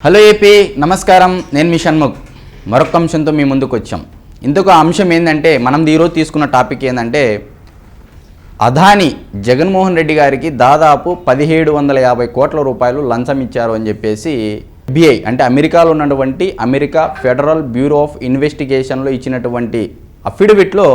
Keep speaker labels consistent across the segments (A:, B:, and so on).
A: Hello AP నమస్కారం, నేను మీ షణ్ముఖ్ మరొక అంశంతో మీ ముందుకు వచ్చాం. ఇందుకు అంశం ఏంటంటే మనం ఈరోజు తీసుకున్న టాపిక్ ఏంటంటే అదాని జగన్మోహన్ రెడ్డి గారికి దాదాపు 1750 కోట్ల రూపాయలు లంచం ఇచ్చారు అని చెప్పేసి FBI అంటే అమెరికాలో ఉన్నటువంటి అమెరికా ఫెడరల్ బ్యూరో ఆఫ్ ఇన్వెస్టిగేషన్లో ఇచ్చినటువంటి అఫిడవిట్లో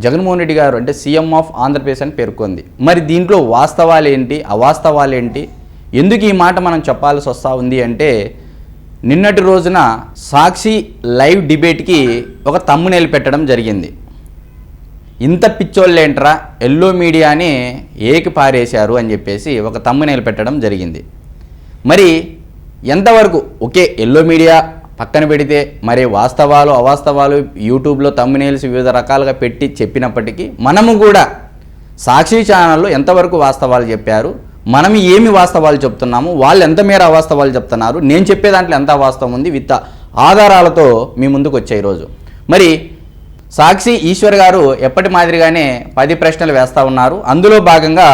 A: జగన్మోహన్ రెడ్డి గారు అంటే సీఎం ఆఫ్ ఆంధ్రప్రదేశ్ అని పేర్కొంది. మరి దీంట్లో వాస్తవాలు ఏంటి, అవాస్తవాలు ఏంటి, ఎందుకు ఈ మాట మనం చెప్పాల్సి వస్తూ ఉంది అంటే నిన్నటి రోజున సాక్షి లైవ్ డిబేట్కి ఒక తమ్మునేలు పెట్టడం జరిగింది. ఇంత పిచ్చోళ్ళేంట్రా ఎల్లో మీడియాని ఏకి పారేశారు అని చెప్పేసి ఒక తమ్మునేలు పెట్టడం జరిగింది. మరి ఎంతవరకు ఓకే ఎల్లో మీడియా పక్కన పెడితే మరి వాస్తవాలు అవాస్తవాలు యూట్యూబ్లో తమ్మునేల్స్ వివిధ రకాలుగా పెట్టి చెప్పినప్పటికీ మనము కూడా సాక్షి ఛానల్లో ఎంతవరకు వాస్తవాలు చెప్పారు, మనం ఏమి వాస్తవాలు చెప్తున్నాము, వాళ్ళు ఎంత మేర అవాస్తవాలు చెప్తున్నారు, నేను చెప్పే దాంట్లో ఎంత వాస్తవం ఉంది విత్ ఆధారాలతో మీ ముందుకు వచ్చే ఈరోజు. మరి సాక్షి ఈశ్వర్ గారు ఎప్పటి మాదిరిగానే 10 ప్రశ్నలు వేస్తూ ఉన్నారు. అందులో భాగంగా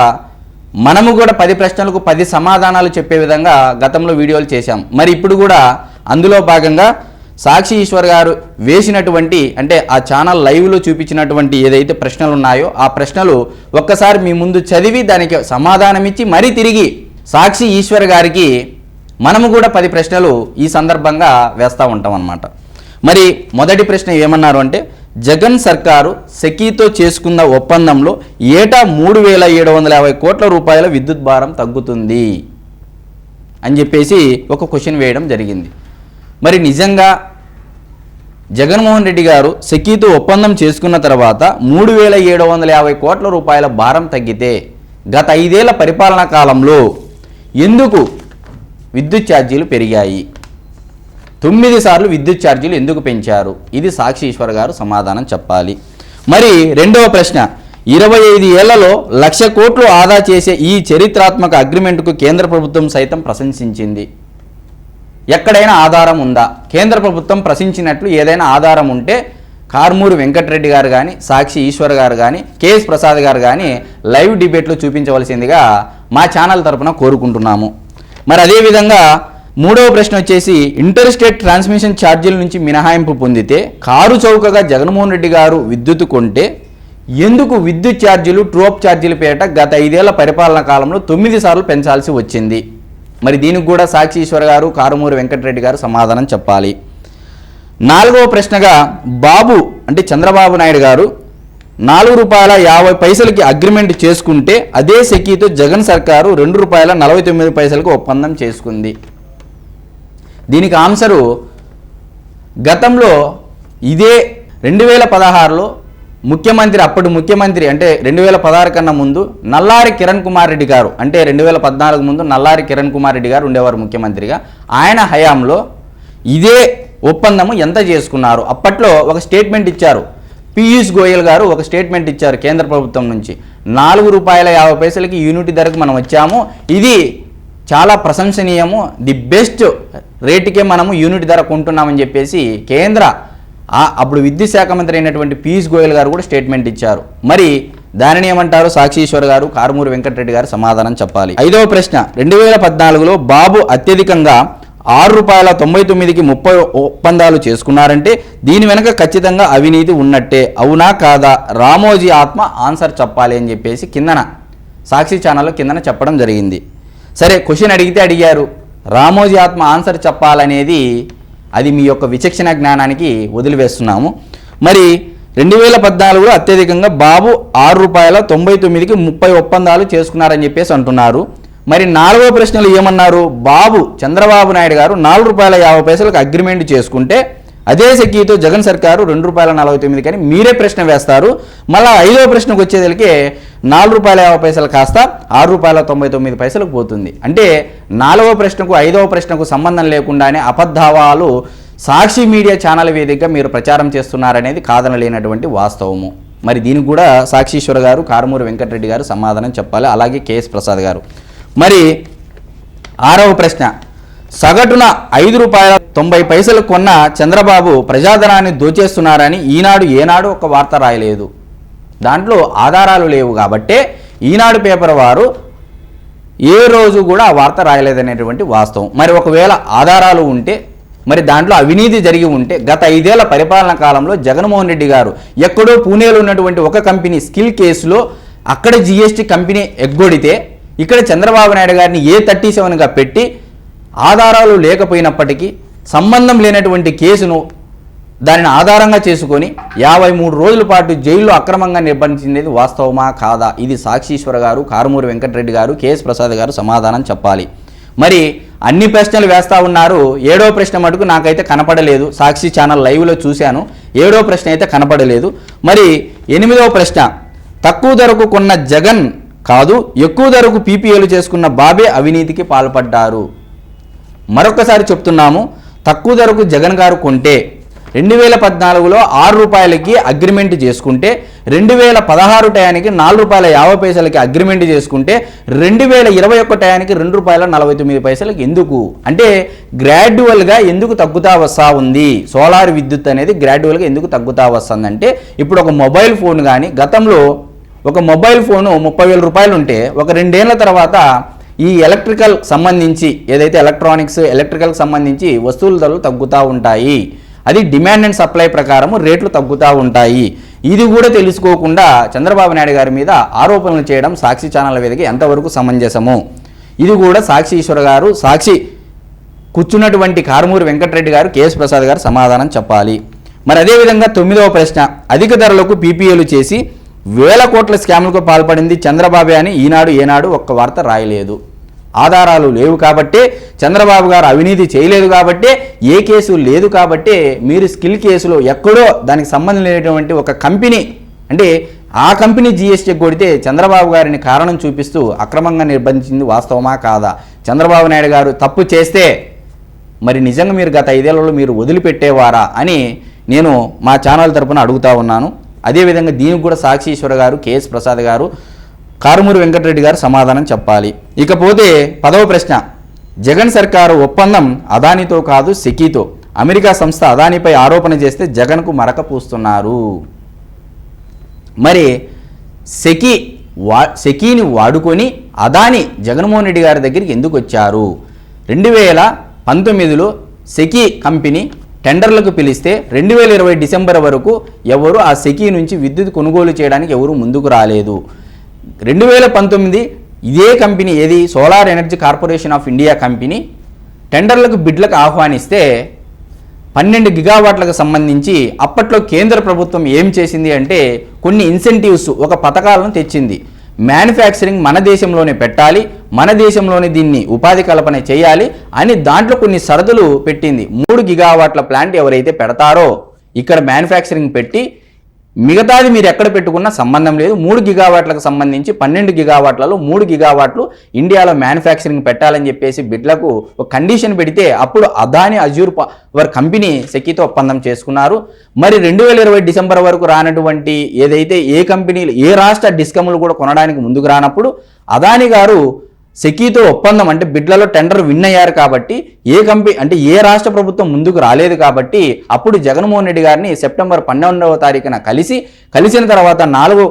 A: మనము కూడా 10 ప్రశ్నలకు 10 సమాధానాలు చెప్పే విధంగా గతంలో వీడియోలు చేశాం. మరి ఇప్పుడు కూడా అందులో భాగంగా సాక్షి ఈశ్వర్ గారు వేసినటువంటి అంటే ఆ ఛానల్ లైవ్లో చూపించినటువంటి ఏదైతే ప్రశ్నలు ఉన్నాయో ఆ ప్రశ్నలు ఒక్కసారి మీ ముందు చదివి దానికి సమాధానం ఇచ్చి మరీ తిరిగి సాక్షి ఈశ్వర్ గారికి మనము కూడా 10 ప్రశ్నలు ఈ సందర్భంగా వేస్తూ ఉంటాం అన్నమాట. మరి మొదటి ప్రశ్న ఏమన్నారు అంటే జగన్ సర్కారు సెకీతో చేసుకున్న ఒప్పందంలో ఏటా 3750 కోట్ల రూపాయల విద్యుత్ భారం తగ్గుతుంది అని చెప్పేసి ఒక క్వశ్చన్ వేయడం జరిగింది. మరి నిజంగా జగన్మోహన్ రెడ్డి గారు సెకీతో ఒప్పందం చేసుకున్న తర్వాత 3750 కోట్ల రూపాయల భారం తగ్గితే గత 5 ఏళ్ల పరిపాలనా కాలంలో ఎందుకు విద్యుత్ ఛార్జీలు పెరిగాయి, 9 సార్లు విద్యుత్ ఛార్జీలు ఎందుకు పెంచారు, ఇది సాక్షి ఈశ్వర్ గారు సమాధానం చెప్పాలి. మరి రెండవ ప్రశ్న 25 ఏళ్లలో 1,00,000 కోట్లు ఆదా చేసే ఈ చరిత్రాత్మక అగ్రిమెంట్కు కేంద్ర ప్రభుత్వం సైతం ప్రశంసించింది. ఎక్కడైనా ఆధారం ఉందా, కేంద్ర ప్రభుత్వం ప్రశ్నించినట్లు ఏదైనా ఆధారం ఉంటే కారుమూరి వెంకటరెడ్డి గారు కానీ సాక్షి ఈశ్వర్ గారు కానీ కేఎస్ ప్రసాద్ గారు కానీ లైవ్ డిబేట్లో చూపించవలసిందిగా మా ఛానల్ తరఫున కోరుకుంటున్నాము. మరి అదేవిధంగా మూడవ ప్రశ్న వచ్చేసి ఇంటర్ స్టేట్ ట్రాన్స్మిషన్ ఛార్జీల నుంచి మినహాయింపు పొందితే కారు చౌకగా జగన్మోహన్ రెడ్డి గారు విద్యుత్ కొంటే ఎందుకు విద్యుత్ ఛార్జీలు ట్రూఅప్ ఛార్జీల పేరిట గత 5 ఏళ్ల పరిపాలనా కాలంలో 9 సార్లు పెంచాల్సి వచ్చింది. మరి దీనికి కూడా సాక్షి ఈశ్వర్ గారు కారుమూరి వెంకటరెడ్డి గారు సమాధానం చెప్పాలి. నాలుగవ ప్రశ్నగా బాబు అంటే చంద్రబాబు నాయుడు గారు ₹4.50 అగ్రిమెంట్ చేసుకుంటే అదే సెకీతో జగన్ సర్కారు ₹2.49 ఒప్పందం చేసుకుంది. దీనికి ఆన్సరు గతంలో ఇదే 2016లో ముఖ్యమంత్రి అప్పుడు ముఖ్యమంత్రి అంటే 2016 కన్నా ముందు నల్లారి కిరణ్ కుమార్ రెడ్డి గారు అంటే 2014 ముందు నల్లారి కిరణ్ కుమార్ రెడ్డి గారు ఉండేవారు ముఖ్యమంత్రిగా. ఆయన హయాంలో ఇదే ఒప్పందము ఎంత చేసుకున్నారు అప్పట్లో ఒక స్టేట్మెంట్ ఇచ్చారు. పీయూష్ గోయల్ గారు ఒక స్టేట్మెంట్ ఇచ్చారు కేంద్ర ప్రభుత్వం నుంచి ₹4.50 యూనిట్ ధరకు మనం వచ్చాము, ఇది చాలా ప్రశంసనీయము, ది బెస్ట్ రేటుకే మనము యూనిట్ ధర కొంటున్నామని చెప్పేసి కేంద్ర అప్పుడు విద్యుత్ శాఖ మంత్రి అయినటువంటి పీయూష్ గోయల్ గారు కూడా స్టేట్మెంట్ ఇచ్చారు. మరి దానిని ఏమంటారు సాక్షి ఈశ్వర్ గారు కారుమూరి వెంకటరెడ్డి గారు సమాధానం చెప్పాలి. ఐదవ ప్రశ్న 2014లో బాబు అత్యధికంగా ₹6.99కి 30 ఒప్పందాలు చేసుకున్నారంటే దీని వెనక ఖచ్చితంగా అవినీతి ఉన్నట్టే, అవునా కాదా, రామోజీ ఆత్మ ఆన్సర్ చెప్పాలి అని చెప్పేసి కిందన సాక్షి ఛానల్లో కిందన చెప్పడం జరిగింది. సరే క్వశ్చన్ అడిగితే అడిగారు, రామోజీ ఆత్మ ఆన్సర్ చెప్పాలనేది అది మీ యొక్క విచక్షణ జ్ఞానానికి వదిలివేస్తున్నాము. మరి 2014లో అత్యధికంగా బాబు ₹6.99కి 30 ఒప్పందాలు చేసుకున్నారని చెప్పేసి అంటున్నారు. మరి నాలుగో ప్రశ్నలు ఏమన్నారు, బాబు చంద్రబాబు నాయుడు గారు ₹4.50 అగ్రిమెంట్ చేసుకుంటే అదే సెకీతో జగన్ సర్కారు ₹2.49 అని మీరే ప్రశ్న వేస్తారు. మళ్ళీ ఐదో ప్రశ్నకు వచ్చేదలికే ₹4.50 కాస్త ₹6.99 పోతుంది. అంటే 4వ ప్రశ్నకు 5వ ప్రశ్నకు సంబంధం లేకుండానే అబద్ధాలు సాక్షి మీడియా ఛానల్ వేదికగా మీరు ప్రచారం చేస్తున్నారనేది కాదనలేనటువంటి వాస్తవము. మరి దీనికి కూడా సాక్షి ఈశ్వర్ గారు కారుమూరి వెంకటరెడ్డి గారు సమాధానం చెప్పాలి, అలాగే కేఎస్ ప్రసాద్ గారు. మరి 6వ ప్రశ్న సగటున ₹5.90 కొన్న చంద్రబాబు ప్రజాధనాన్ని దోచేస్తున్నారని ఈనాడు ఏనాడు ఒక వార్త రాయలేదు, దాంట్లో ఆధారాలు లేవు కాబట్టే ఈనాడు పేపర్ వారు ఏ రోజు కూడా ఆ వార్త రాయలేదనేటువంటి వాస్తవం. మరి ఒకవేళ ఆధారాలు ఉంటే, మరి దాంట్లో అవినీతి జరిగి ఉంటే గత 5 ఏళ్ల పరిపాలన కాలంలో జగన్మోహన్ రెడ్డి గారు ఎక్కడో పూణేలో ఉన్నటువంటి ఒక కంపెనీ స్కిల్ కేసులో అక్కడ జిఎస్టీ కంపెనీ ఎగ్గొడితే ఇక్కడ చంద్రబాబు నాయుడు గారిని A37గా పెట్టి ఆధారాలు లేకపోయినప్పటికీ సంబంధం లేనటువంటి కేసును దానిని ఆధారంగా చేసుకొని 53 రోజుల పాటు జైల్లో అక్రమంగా నిర్బంధించినది వాస్తవమా కాదా? ఇది సాక్షీశ్వర గారు, కారుమూరి వెంకటరెడ్డి గారు, కేఎస్ ప్రసాద్ గారు సమాధానం చెప్పాలి. మరి అన్ని ప్రశ్నలు వేస్తూ ఉన్నారు. 7వ ప్రశ్న మటుకు నాకైతే కనపడలేదు. సాక్షి ఛానల్ లైవ్లో చూశాను. 7వ ప్రశ్న అయితే కనపడలేదు. మరి 8వ ప్రశ్న, తక్కువ ధరకు కొన్న జగన్ కాదు ఎక్కువ ధరకు పీపీఏలు చేసుకున్న బాబే అవినీతికి పాల్పడ్డారు. మరొకసారి చెప్తున్నాము, తక్కువ ధరకు జగన్ గారు కొంటే 2014లో 6 రూపాయలకి అగ్రిమెంట్ చేసుకుంటే 2016 టయానికి 4 రూపాయల 50 పైసలకి అగ్రిమెంట్ చేసుకుంటే 2021 టయానికి 2 రూపాయల 49 పైసలకి ఎందుకు అంటే గ్రాడ్యువల్గా ఎందుకు తగ్గుతా వస్తూ ఉంది? సోలార్ విద్యుత్ అనేది గ్రాడ్యువల్గా ఎందుకు తగ్గుతా వస్తుందంటే ఇప్పుడు ఒక మొబైల్ ఫోన్ కానీ గతంలో ఒక మొబైల్ ఫోను 30,000 రూపాయలు ఉంటే ఒక 2 ఏళ్ల తర్వాత ఈ ఎలక్ట్రికల్ సంబంధించి ఏదైతే ఎలక్ట్రికల్కి సంబంధించి వస్తువుల ధరలు తగ్గుతూ ఉంటాయి. అది డిమాండ్ అండ్ సప్లై ప్రకారం రేట్లు తగ్గుతూ ఉంటాయి. ఇది కూడా తెలుసుకోకుండా చంద్రబాబు నాయుడు గారి మీద ఆరోపణలు చేయడం సాక్షి ఛానల్ మీదకి ఎంతవరకు సమంజసము? ఇది కూడా సాక్షి ఈశ్వర్ గారు, సాక్షి కూర్చున్నటువంటి కారుమూరి వెంకటరెడ్డి గారు, కేఎస్ ప్రసాద్ గారు సమాధానం చెప్పాలి. మరి అదేవిధంగా 9వ ప్రశ్న, అధిక ధరలకు పీపీఏలు చేసి 1000 కోట్ల స్కామ్లకు పాల్పడింది చంద్రబాబు అని ఈనాడు ఏనాడు ఒక్క వార్త రాయలేదు. ఆధారాలు లేవు కాబట్టే, చంద్రబాబు గారు అవినీతి చేయలేదు కాబట్టే, ఏ కేసు లేదు కాబట్టే మీరు స్కిల్ కేసులో ఎక్కడో దానికి సంబంధం లేనటువంటి ఒక కంపెనీ అంటే ఆ కంపెనీ జిఎస్టీ కొడితే చంద్రబాబు గారిని కారణం చూపిస్తూ అక్రమంగా నిర్బంధించింది వాస్తవమా కాదా? చంద్రబాబు నాయుడు గారు తప్పు చేస్తే మరి నిజంగా మీరు గత 5 ఏళ్లలో మీరు వదిలిపెట్టేవారా అని నేను మా ఛానల్ తరపున అడుగుతా ఉన్నాను. అదేవిధంగా దీనికి కూడా సాక్షి ఈశ్వర్ గారు, కేఎస్ ప్రసాద్ గారు, కారుమూరి వెంకటరెడ్డి గారు సమాధానం చెప్పాలి. ఇకపోతే 10వ ప్రశ్న, జగన్ సర్కారు ఒప్పందం అదానితో కాదు సెకీతో. అమెరికా సంస్థ అదానిపై ఆరోపణ చేస్తే జగన్కు మరక పూస్తున్నారు. మరి సెకీని వాడుకొని అదాని జగన్మోహన్ రెడ్డి గారి దగ్గరికి ఎందుకు వచ్చారు? 2019లో సెకీ కంపెనీ టెండర్లకు పిలిస్తే 2020 డిసెంబర్ వరకు ఎవరు ఆ సెకీ నుంచి విద్యుత్ కొనుగోలు చేయడానికి ఎవరు ముందుకు రాలేదు. 2019 ఇదే కంపెనీ ఏది solar energy corporation of India company టెండర్లకు బిడ్లకు ఆహ్వానిస్తే 12 గిగావాట్లకు సంబంధించి అప్పట్లో కేంద్ర ప్రభుత్వం ఏం చేసింది అంటే కొన్ని ఇన్సెంటివ్స్, ఒక పథకాలను తెచ్చింది. మ్యానుఫ్యాక్చరింగ్ మన దేశంలోనే పెట్టాలి, మన దేశంలోనే దీన్ని ఉపాధి కల్పన చేయాలి అని దాంట్లో కొన్ని షరతులు పెట్టింది. 3 గిగావాట్ల ప్లాంట్ ఎవరైతే పెడతారో ఇక్కడ మ్యానుఫ్యాక్చరింగ్ పెట్టి మిగతాది మీరు ఎక్కడ పెట్టుకున్నా సంబంధం లేదు. 3 గిగావాట్లకు సంబంధించి 12 గిగావాట్లలో 3 గిగావాట్లు ఇండియాలో మ్యానుఫ్యాక్చరింగ్ పెట్టాలని చెప్పేసి బిడ్లకు ఒక కండిషన్ పెడితే అప్పుడు అదాని అజ్యూర్ పవర్ కంపెనీ సెకీతో ఒప్పందం చేసుకున్నారు. మరి 2020 డిసెంబర్ వరకు రానటువంటి ఏదైతే ఏ కంపెనీలు ఏ రాష్ట్ర డిస్కమ్లు కూడా కొనడానికి ముందుకు రానప్పుడు అదాని గారు సెకీతో ఒప్పందం అంటే బిడ్లలో టెండర్ విన్ అయ్యారు కాబట్టి ఏ కంపెనీ అంటే ఏ రాష్ట్ర ప్రభుత్వం ముందుకు రాలేదు కాబట్టి అప్పుడు జగన్మోహన్ రెడ్డి గారిని సెప్టెంబర్ 12వ తారీఖున కలిసిన తర్వాత 4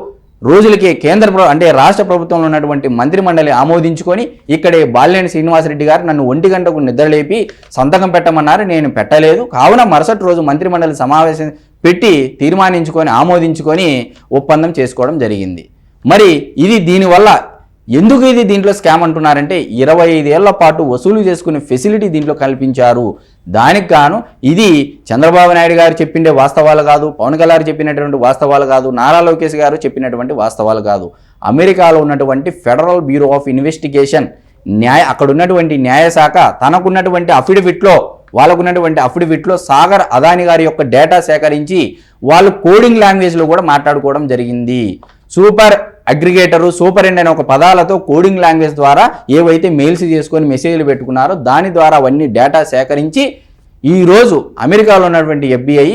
A: రోజులకే అంటే రాష్ట్ర ప్రభుత్వంలో ఉన్నటువంటి మంత్రిమండలి ఆమోదించుకొని ఇక్కడే బాలినేని శ్రీనివాసరెడ్డి గారు నన్ను 1 గంటకు నిద్రలేపి సంతకం పెట్టమన్నారు. నేను పెట్టలేదు. కావున మరుసటి రోజు మంత్రిమండలి సమావేశం పెట్టి తీర్మానించుకొని ఆమోదించుకొని ఒప్పందం చేసుకోవడం జరిగింది. మరి ఇది దీనివల్ల ఎందుకు ఇది దీంట్లో స్కామ్ అంటున్నారంటే 25 ఏళ్ల పాటు వసూలు చేసుకునే ఫెసిలిటీ దీంట్లో కల్పించారు. దానికి గాను ఇది చంద్రబాబు నాయుడు గారు చెప్పిండే వాస్తవాలు కాదు, పవన్ కళ్యాణ్ చెప్పినటువంటి వాస్తవాలు కాదు, నారా లోకేష్ గారు చెప్పినటువంటి వాస్తవాలు కాదు. అమెరికాలో ఉన్నటువంటి ఫెడరల్ బ్యూరో ఆఫ్ ఇన్వెస్టిగేషన్ అక్కడ ఉన్నటువంటి న్యాయశాఖ తనకున్నటువంటి అఫిడవిట్లో సాగర్ అదాని గారి యొక్క డేటా సేకరించి వాళ్ళు కోడింగ్ లాంగ్వేజ్లో కూడా మాట్లాడుకోవడం జరిగింది. సూపర్ అగ్రిగేటరు, సూపర్ ఎండ్ అనే ఒక పదాలతో కోడింగ్ లాంగ్వేజ్ ద్వారా ఏవైతే మెయిల్స్ చేసుకొని మెసేజ్లు పెట్టుకున్నారో దాని ద్వారా అవన్నీ డేటా సేకరించి ఈరోజు అమెరికాలో ఉన్నటువంటి FBI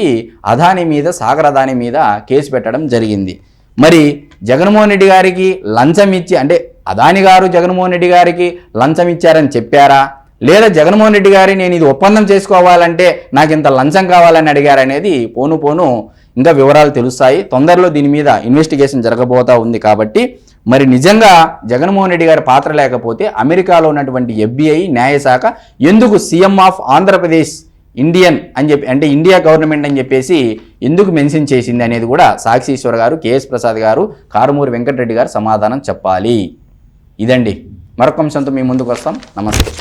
A: అదాని మీద, సాగర్ అదాని మీద కేసు పెట్టడం జరిగింది. మరి జగన్మోహన్ రెడ్డి గారికి లంచం ఇచ్చి అంటే అదాని గారు జగన్మోహన్ రెడ్డి గారికి లంచం ఇచ్చారని చెప్పారా, లేదా జగన్మోహన్ రెడ్డి గారి నేను ఇది ఒప్పందం చేసుకోవాలంటే నాకు ఇంత లంచం కావాలని అడిగారనేది పోను ఇంకా వివరాలు తెలుస్తాయి. తొందరలో దీని మీద ఇన్వెస్టిగేషన్ జరగబోతా ఉంది కాబట్టి మరి నిజంగా జగన్మోహన్ రెడ్డి గారి పాత్ర లేకపోతే అమెరికాలో ఉన్నటువంటి FBI న్యాయశాఖ ఎందుకు సీఎం ఆఫ్ ఆంధ్రప్రదేశ్ ఇండియన్ అని చెప్పి, అంటే ఇండియా గవర్నమెంట్ అని చెప్పేసి ఎందుకు మెన్షన్ చేసింది అనేది కూడా సాక్షి ఈశ్వర్ గారు, కేఎస్ ప్రసాద్ గారు, కారుమూరి వెంకటరెడ్డి గారు సమాధానం చెప్పాలి. ఇదండి, మరొక అంశంతో మీ ముందుకు వస్తాం. నమస్తే.